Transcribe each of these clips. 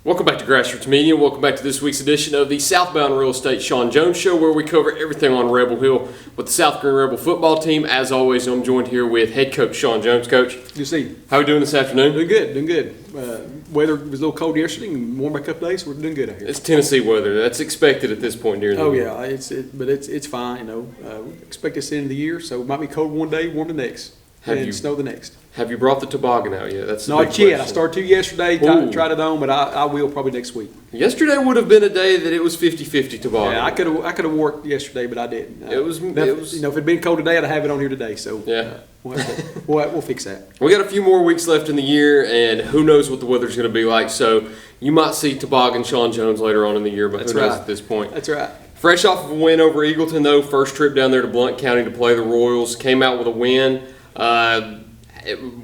Welcome back to Grassroots Media. Welcome back to this week's edition of the Southbound Real Estate Shawn Jones Show, where we cover everything on Rebel Hill with the South Greene Rebel football team. As always, I'm joined here with head coach Shawn Jones. Coach, Good to see you. How are we doing this afternoon? Doing good. Weather was a little cold yesterday and warmed back up today, so we're doing good out here. It's Tennessee weather. That's expected at this point during the year. Yeah, it's fine. We expect this end of the year, so it might be cold one day, warm the next, and snow the next. Have you brought the toboggan out yet? That's the Not big yet. I question. started to yesterday, tried it on, but I will probably next week. Yesterday would have been a day that it was 50-50 toboggan. Yeah, I could have wore it yesterday, but I didn't. It was. If it'd been cold today, I'd have it on here today. So Yeah. we'll fix that. We got a few more weeks left in the year, and who knows what the weather's going to be like. So you might see toboggan Shawn Jones later on in the year, but That's who knows right. at this point. That's right. Fresh off of a win over Eagleton, though, first trip down there to Blount County to play the Royals, came out with a win.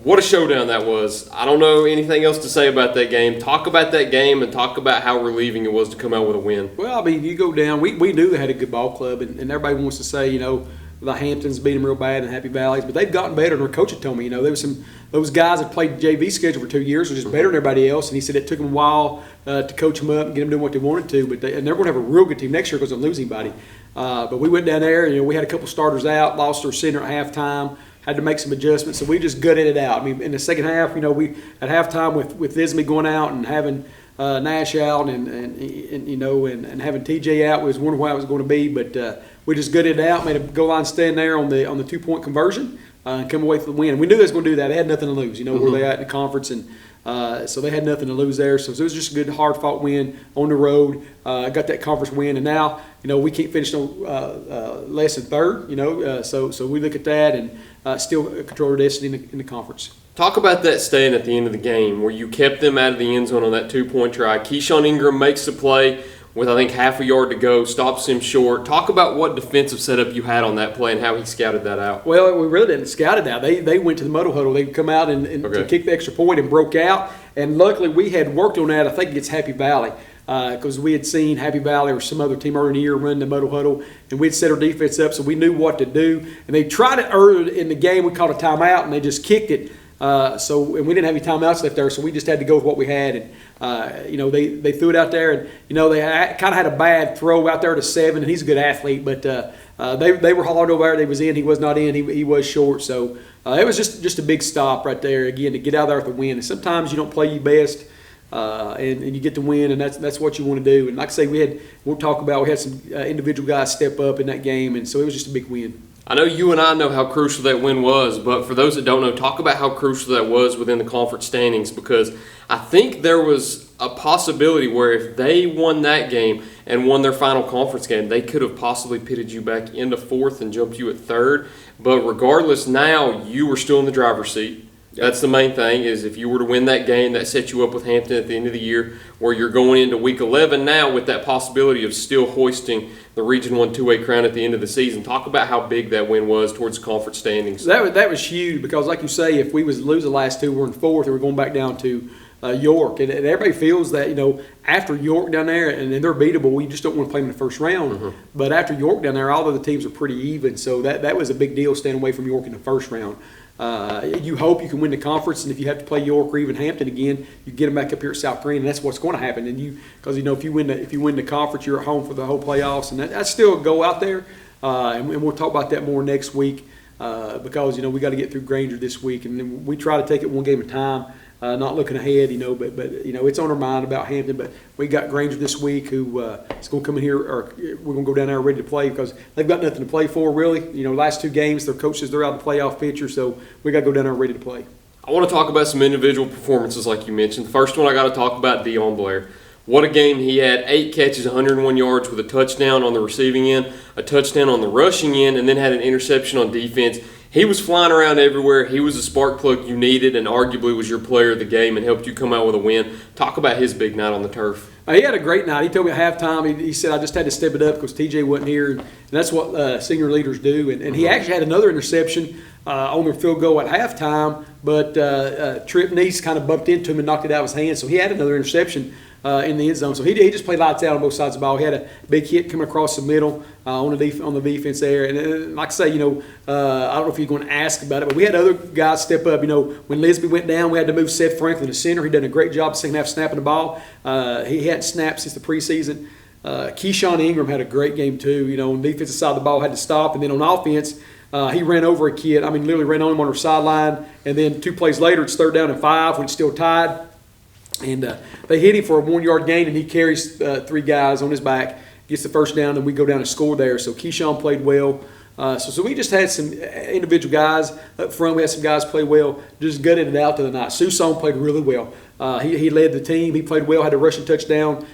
What a showdown that was. I don't know anything else to say about that game. Talk about that game and talk about how relieving it was to come out with a win. Well, I mean, you go down. We knew they had a good ball club, and everybody wants to say, the Hamptons beat them real bad in Happy Valleys, but they've gotten better. And our coach had told me, there was those guys that played JV schedule for 2 years were just better than everybody else. And he said it took them a while to coach them up and get them doing what they wanted to. And they're going to have a real good team next year because they'll lose anybody. But we went down there. We had a couple starters out, lost our center at halftime. Had to make some adjustments, so we just gutted it out. I mean, in the second half, we at halftime with Ismay going out and having Nash out and having TJ out, we was wondering why it was going to be, but we just gutted it out, made a goal line stand there on the 2-point conversion, and come away with the win. We knew they was going to do that. They had nothing to lose. Where they at in the conference, and so they had nothing to lose there. So it was just a good, hard-fought win on the road. Got that conference win, and now we can't finish no less than third. So we look at that and still control our destiny in the conference. Talk about that stand at the end of the game where you kept them out of the end zone on that 2-point try. Keyshawn Ingram makes the play with, I think, half a yard to go, stops him short. Talk about what defensive setup you had on that play and how he scouted that out. Well, we really didn't scout it out. They went to the muddle huddle. They'd come out and to kick the extra point and broke out. And luckily, we had worked on that, I think, against Happy Valley. Because we had seen Happy Valley or some other team earlier in the year run the muddle huddle, and we'd set our defense up, so we knew what to do. And they tried it early in the game. We called a timeout, and they just kicked it. And we didn't have any timeouts left there, so we just had to go with what we had. And they threw it out there, and they kind of had a bad throw out there to 7. And he's a good athlete, but they were hard over there. They was in, he was not in. He was short, so it was just a big stop right there again to get out there with a win. And sometimes you don't play your best. And you get to win, and that's what you want to do. And like I say, we had some individual guys step up in that game, and so it was just a big win. I know you and I know how crucial that win was, but for those that don't know, talk about how crucial that was within the conference standings, because I think there was a possibility where if they won that game and won their final conference game, they could have possibly pitted you back into 4th and jumped you at 3rd. But regardless, now you were still in the driver's seat. That's the main thing, is if you were to win that game, that sets you up with Hampton at the end of the year, where you're going into week 11 now with that possibility of still hoisting the Region 1 2A crown at the end of the season. Talk about how big that win was towards conference standings. That was huge because, like you say, if we was to lose the last two, we're in 4th, and we're going back down to York. And everybody feels that, after York down there, and they're beatable, we just don't want to play them in the first round. Mm-hmm. But after York down there, all of the teams are pretty even. So that was a big deal, staying away from York in the first round. You hope you can win the conference, and if you have to play York or even Hampton again, you get them back up here at South Greene, and that's what's going to happen. And because if you win the conference, you're at home for the whole playoffs, and that's still a goal out there. And we'll talk about that more next week because we got to get through Grainger this week, and then we try to take it one game at a time. Not looking ahead, but it's on our mind about Hampton. But we got Grainger this week who is going to come in here, or we're going to go down there ready to play because they've got nothing to play for, really. Last 2 games, their coaches, they're out of the playoff picture, so we got to go down there ready to play. I want to talk about some individual performances like you mentioned. The first one I got to talk about, Dion Blair. What a game. He had 8 catches, 101 yards with a touchdown on the receiving end, a touchdown on the rushing end, and then had an interception on defense. He was flying around everywhere. He was a spark plug you needed and arguably was your player of the game and helped you come out with a win. Talk about his big night on the turf. He had a great night. He told me at halftime, he said, I just had to step it up because TJ wasn't here. And that's what senior leaders do. And he actually had another interception on their field goal at halftime, but Tripp Neese kind of bumped into him and knocked it out of his hand. So he had another interception in the end zone. So he just played lights out on both sides of the ball. He had a big hit coming across the middle on the defense there. And like I say, I don't know if you're going to ask about it, but we had other guys step up. When Lisby went down, we had to move Seth Franklin to center. He done a great job second half snapping the ball. He hadn't snapped since the preseason. Keyshawn Ingram had a great game too. On the defensive side of the ball, had to stop. And then on offense, he ran over a kid. Literally ran on him on our sideline. And then 2 plays later, it's 3rd down and 5 when it's still tied. And they hit him for a 1-yard gain, and he carries 3 guys on his back, gets the first down, and we go down and score there. So Keyshawn played well. So we just had some individual guys up front. We had some guys play well, just gutted it out to the night. Suson played really well. He led the team. He played well, had a rushing touchdown.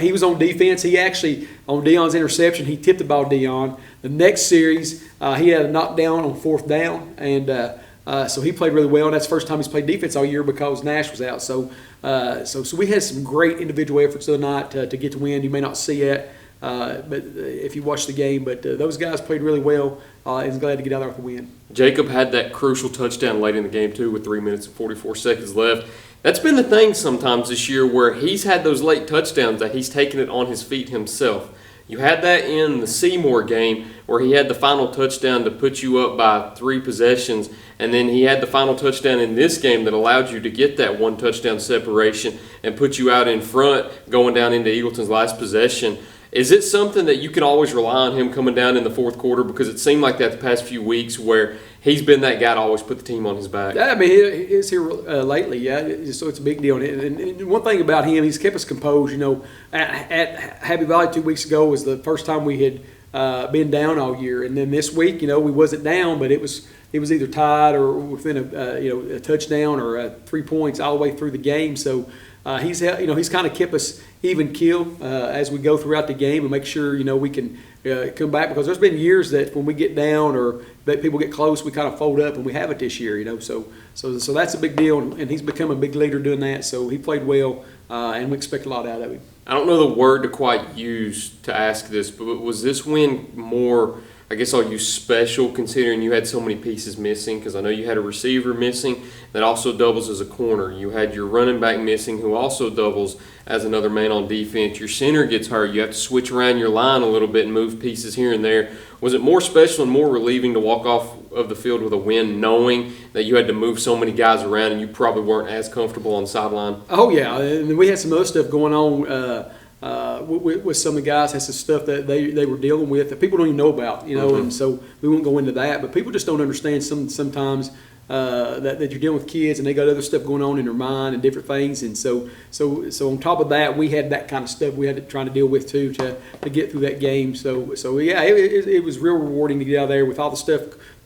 He was on defense. He actually, on Dion's interception, he tipped the ball to Dion. The next series, he had a knockdown on 4th down, and so he played really well. And that's the first time he's played defense all year because Nash was out. So we had some great individual efforts the other night to get the win. You may not see it, but if you watch the game, but those guys played really well, and glad to get out there with the win. Jacob had that crucial touchdown late in the game too, with 3 minutes and 44 seconds left. That's been the thing sometimes this year, where he's had those late touchdowns that he's taken it on his feet himself. You had that in the Seymour game where he had the final touchdown to put you up by 3 possessions, and then he had the final touchdown in this game that allowed you to get that 1 touchdown separation and put you out in front going down into Eagleton's last possession. Is it something that you can always rely on him coming down in the 4th quarter? Because it seemed like that the past few weeks where he's been that guy to always put the team on his back. Yeah, he's here lately, yeah, so it's a big deal. And one thing about him, he's kept us composed. At Happy Valley 2 weeks ago was the first time we had been down all year. And then this week, we wasn't down, but it was either tied or within a touchdown or 3 points all the way through the game. So he's kind of kept us even keel as we go throughout the game and make sure we can come back, because there's been years that when we get down or that people get close, we kind of fold up, and we haven't this year. So that's a big deal, and he's become a big leader doing that. So he played well, and we expect a lot out of him. I don't know the word to quite use to ask this, but was this win more, I guess I'll use special, considering you had so many pieces missing? Because I know you had a receiver missing that also doubles as a corner. You had your running back missing, who also doubles as another man on defense. Your center gets hurt. You have to switch around your line a little bit and move pieces here and there. Was it more special and more relieving to walk off of the field with a win, knowing that you had to move so many guys around and you probably weren't as comfortable on the sideline? Oh, yeah. And we had some other stuff going on with some of the guys. Had some stuff that they were dealing with that people don't even know about, and so we won't go into that. But people just don't understand sometimes that you're dealing with kids and they got other stuff going on in their mind and different things. And so on top of that, we had that kind of stuff we had to try to deal with too to get through that game. So yeah, it was real rewarding to get out there with all the stuff,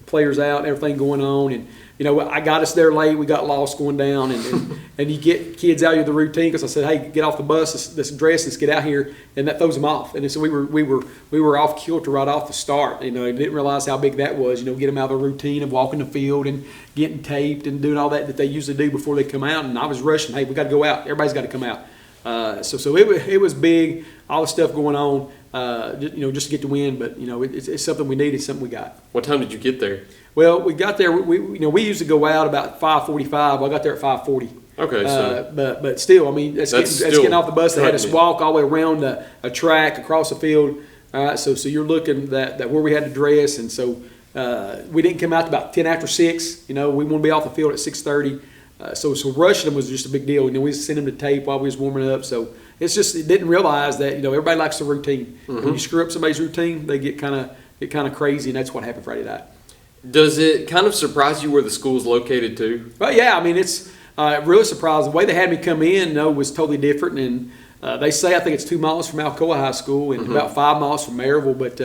players out, everything going on. And I got us there late. We got lost going down, and you get kids out of the routine, because I said, "Hey, get off the bus. Let's dress. Let's get out here," and that throws them off. And so we were off kilter right off the start. And didn't realize how big that was. Get them out of the routine of walking the field and getting taped and doing all that they usually do before they come out. And I was rushing. Hey, we got to go out. Everybody's got to come out. So it was big. All the stuff going on. Just to get the win. But it's something we needed. Something we got. What time did you get there? Well, we got there. We usually go out about 5:45. Well, I got there at 5:40. Okay, so but still, that's getting off the bus. They had us walk all the way around a track across the field. So you're looking that where we had to dress, and so we didn't come out to about 10 after 6. We want to be off the field at 6:30. So rushing them was just a big deal. We sent them to tape while we was warming up. So it didn't realize that everybody likes the routine. Mm-hmm. When you screw up somebody's routine, they get kind of crazy, and that's what happened Friday night. Does it kind of surprise you where the school's located too? Well, yeah. It's really surprising. The way they had me come in, was totally different. And they say I think it's 2 miles from Alcoa High School and about 5 miles from Maryville. But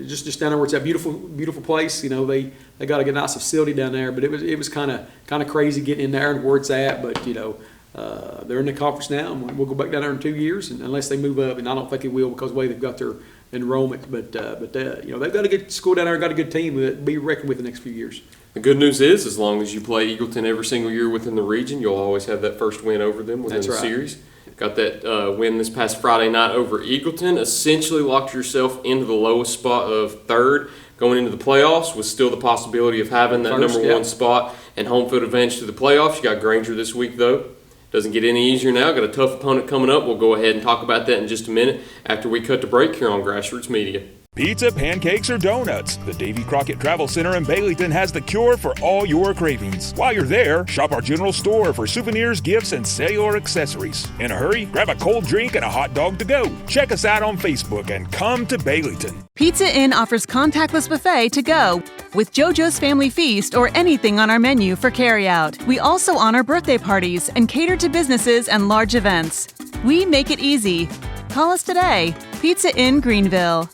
just down there where it's a beautiful, beautiful place. They got a nice facility down there. But it was kind of crazy getting in there and where it's at. But they're in the conference now, and we'll go back down there in 2 years, and unless they move up, and I don't think it will because of the way they've got their enrollment. But they've got a good school down there, got a good team to be reckoned with the next few years. The good news is, as long as you play Eagleton every single year within the region, you'll always have that first win over them within the series. Got that win this past Friday night over Eagleton. Essentially locked yourself into the lowest spot of 3rd, going into the playoffs with still the possibility of having that number one spot and home field advantage to the playoffs. You got Grainger this week, though. Doesn't get any easier now. Got a tough opponent coming up. We'll go ahead and talk about that in just a minute after we cut to break here on Grassroots Media. Pizza, pancakes, or donuts, the Davy Crockett Travel Center in Baileyton has the cure for all your cravings. While you're there, shop our general store for souvenirs, gifts, and cellular accessories. In a hurry, grab a cold drink and a hot dog to go. Check us out on Facebook and come to Baileyton. Pizza Inn offers contactless buffet to go with JoJo's Family Feast or anything on our menu for carryout. We also honor birthday parties and cater to businesses and large events. We make it easy. Call us today. Pizza Inn Greenville.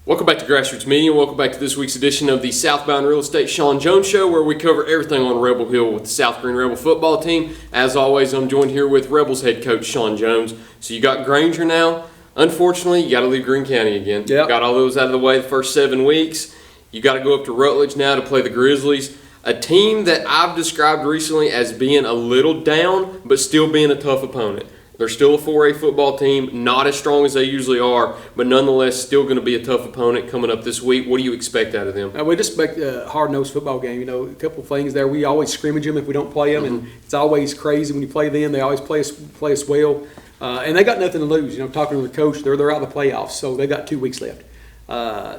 Welcome back to Grassroots Media. Welcome back to this week's edition of the Southbound Real Estate Shawn Jones Show, where we cover everything on Rebel Hill with the South Greene Rebel football team. As always, I'm joined here with Rebels head coach Shawn Jones. So you got Grainger now. Unfortunately, you got to leave Greene County again. Yep. Got all those out of the way the first 7 weeks. You got to go up to Rutledge now to play the Grizzlies, a team that I've described recently as being a little down, but still being a tough opponent. They're still a 4A football team, not as strong as they usually are, but nonetheless still going to be a tough opponent coming up this week. What do you expect out of them? We just expect a hard-nosed football game. You know, a couple of things there. We always scrimmage them if we don't play them, and it's always crazy when you play them. They always play us well, and they got nothing to lose. You know, talking to the coach, they're out of the playoffs, so they got 2 weeks left.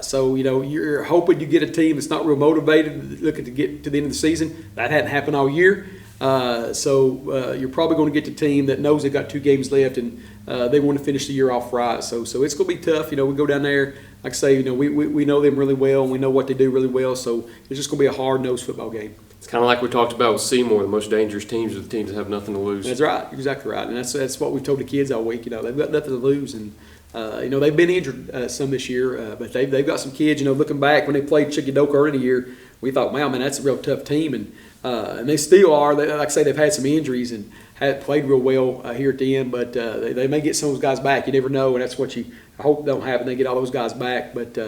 So, you know, you're hoping you get a team that's not real motivated, looking to get to the end of the season. That hadn't happened all year. So you're probably going to get the team that knows they've got 2 games left and they want to finish the year off right. So it's going to be tough. You know, we go down there, like I say, you know, we know them really well and we know what they do really well. So it's just going to be a hard-nosed football game. It's kind of like we talked about with Seymour. The most dangerous teams are the teams that have nothing to lose. That's right, exactly right. And that's what we've told the kids all week. You know, they've got nothing to lose, and you know, they've been injured some this year, but they've got some kids. You know, looking back when they played Chickadoka early in the year, we thought, wow, man, that's a real tough team, and they still are. Like I say, they've had some injuries and haven't played real well here at the end, but they may get some of those guys back. You never know, and that's what I hope don't happen. They get all those guys back, but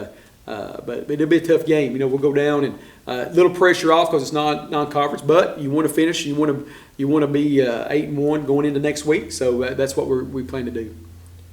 it'll be a tough game. You know, we'll go down and a little pressure off because it's non-conference, but you want to finish. You want to be 8-1 going into next week. So that's what we plan to do.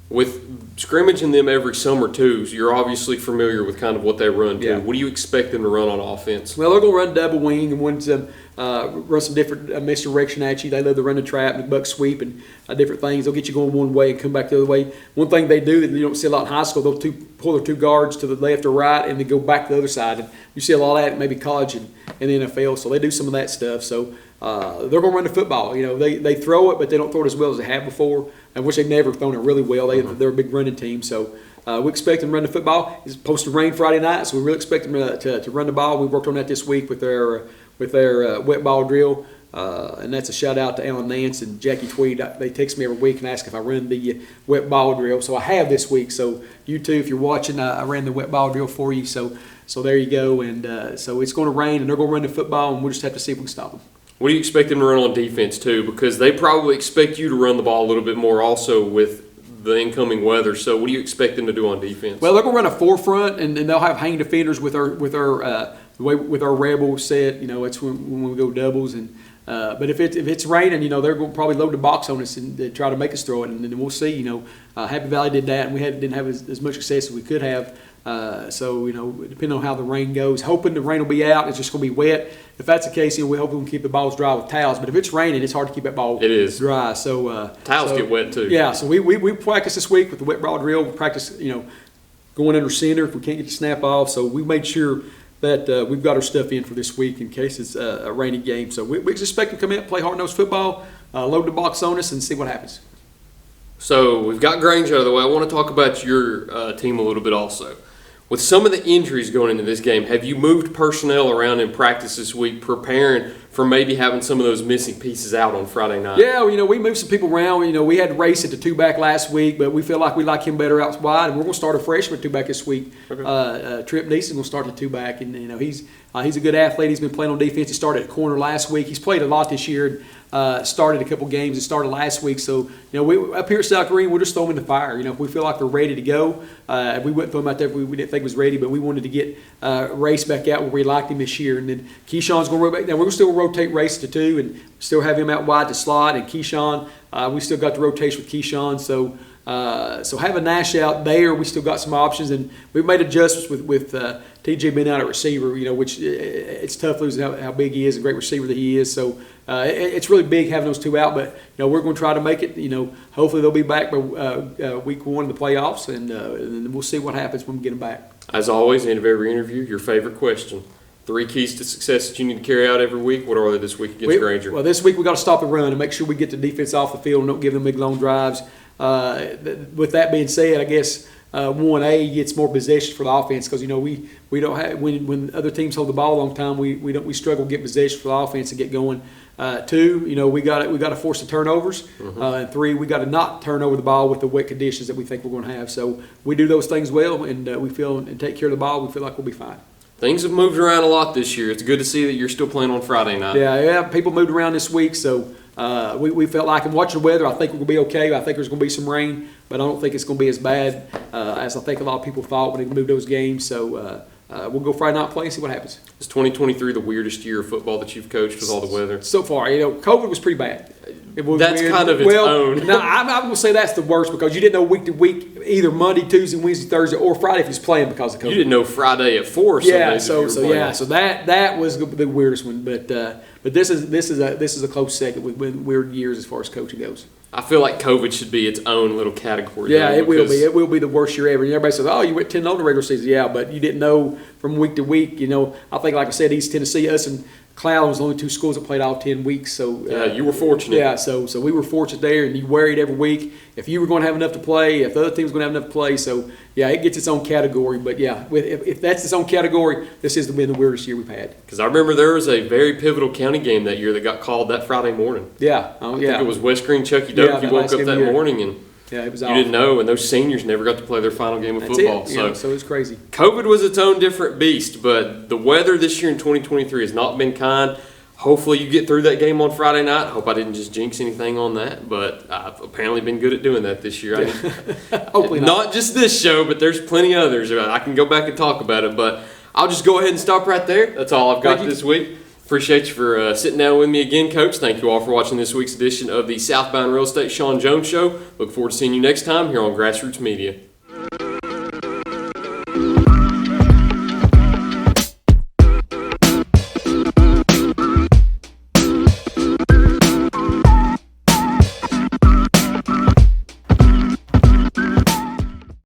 With scrimmaging them every summer too, so you're obviously familiar with kind of what they run too. Yeah. What do you expect them to run on offense? Well, they're going to run double wing and run some different misdirection at you. They love to run the trap and the buck sweep and different things. They'll get you going one way and come back the other way. One thing they do that you don't see a lot in high school, they'll pull their 2 guards to the left or right and then go back to the other side. And you see a lot of that maybe college and in the NFL. So they do some of that stuff. So they're going to run the football. You know, they throw it, but they don't throw it as well as they have before, and which they've never thrown it really well. They're a big running team. So we expect them to run the football. It's supposed to rain Friday night, so we really expect them to run the ball. We worked on that this week with their wet ball drill, and that's a shout out to Alan Nance and Jackie Tweed. They text me every week and ask if I run the wet ball drill. So I have this week. So you too, if you're watching, I ran the wet ball drill for you. So there you go. And so it's going to rain, and they're going to run the football, and we'll just have to see if we can stop them. What do you expect them to run on defense too? Because they probably expect you to run the ball a little bit more also with the incoming weather. So what do you expect them to do on defense? Well, they're going to run a 4-front, and they'll have hang defenders with our Rebel set. You know, it's when we go doubles. And but if it's raining, you know, they're going to probably load the box on us and try to make us throw it, and then we'll see. You know, Happy Valley did that, and we didn't have as much success as we could have. So, you know, depending on how the rain goes, hoping the rain will be out, it's just going to be wet. If that's the case, you know, we hope we can keep the balls dry with towels. But if it's raining, it's hard to keep that ball dry. So towels get wet too. Yeah, so we practice this week with the wet ball drill. We practice, you know, going under center if we can't get the snap off. So we made sure that we've got our stuff in for this week in case it's a rainy game. So we expect to come in, play hard-nosed football, load the box on us, and see what happens. So we've got Grainger out of the way. I want to talk about your team a little bit also. With some of the injuries going into this game, have you moved personnel around in practice this week preparing for maybe having some of those missing pieces out on Friday night? Yeah, you know, we moved some people around. You know, we had Race at the 2-back last week, but we feel like we like him better out wide, and we're going to start a freshman 2-back this week. Okay. Trip Neeson will start the 2-back, and, you know, he's a good athlete. He's been playing on defense. He started at corner last week. He's played a lot this year. Started a couple games and started last week. So, you know, we up here at South Greene, we'll just throw them in the fire. You know, if we feel like they're ready to go, we wouldn't throw them out there if we didn't think it was ready, but we wanted to get Race back out where we liked him this year. And then Keyshawn's going to rotate. Now, we're going to still rotate Race to 2 and still have him out wide to slot. And Keyshawn We still got the rotation with Keyshawn, so having Nash out there, we still got some options, and we've made adjustments with TJ being out at receiver, which it's tough losing how big he is, a great receiver that he is. So it's really big having those two out, but we're going to try to make it. Hopefully they'll be back by week 1 of the playoffs, and we'll see what happens when we get them back. As always, end of every interview, your favorite question. 3 keys to success that you need to carry out every week. What are they this week against Grainger? Well, this week we got to stop the run and make sure we get the defense off the field and don't give them big long drives. With that being said, I guess 1A gets more possession for the offense because we don't have when other teams hold the ball a long time we struggle to get possession for the offense and get going. 2, we got to force the turnovers. And 3, we got to not turn over the ball with the wet conditions that we think we're going to have. So we do those things well, and we feel and take care of the ball. We feel like we'll be fine. Things have moved around a lot this year. It's good to see that you're still playing on Friday night. Yeah, people moved around this week, so we felt like, and watching the weather, I think we're going to be okay. I think there's going to be some rain, but I don't think it's going to be as bad as I think a lot of people thought when they moved those games. So we'll go Friday night play and see what happens. Is 2023 the weirdest year of football that you've coached with all the weather? So far, COVID was pretty bad. It was that's weird. Kind of its own. No, I'm going to say that's the worst because you didn't know week to week, either Monday, Tuesday, Wednesday, Thursday, or Friday if he's playing because of COVID. You didn't know Friday at 4. Yeah, so that was the weirdest one. But this is a close second with weird years as far as coaching goes. I feel like COVID should be its own little category. Yeah, it will be. It will be the worst year ever. And everybody says, "Oh, you went 10-0 in the regular season." Yeah, but you didn't know from week to week. I think, like I said, East Tennessee, us and Cloud was the only 2 schools that played all 10 weeks. So you were fortunate. Yeah, so we were fortunate there, and you worried every week if you were going to have enough to play, if the other team was going to have enough to play. So yeah, it gets its own category. But yeah, if that's its own category, this has been the weirdest year we've had. Because I remember there was a very pivotal county game that year that got called that Friday morning. Yeah, I think it was West Greene, Chucky Doke. You woke up that morning and it was you didn't know, and those seniors never got to play their final game of football. So it was crazy. COVID was its own different beast, but the weather this year in 2023 has not been kind. Hopefully you get through that game on Friday night. I hope I didn't just jinx anything on that, but I've apparently been good at doing that this year. Hopefully not just this show, but there's plenty others. I can go back and talk about it, but I'll just go ahead and stop right there. That's all I've got this week. Appreciate you for sitting down with me again, Coach. Thank you all for watching this week's edition of the Southbound Real Estate Shawn Jones Show. Look forward to seeing you next time here on Grassroots Media.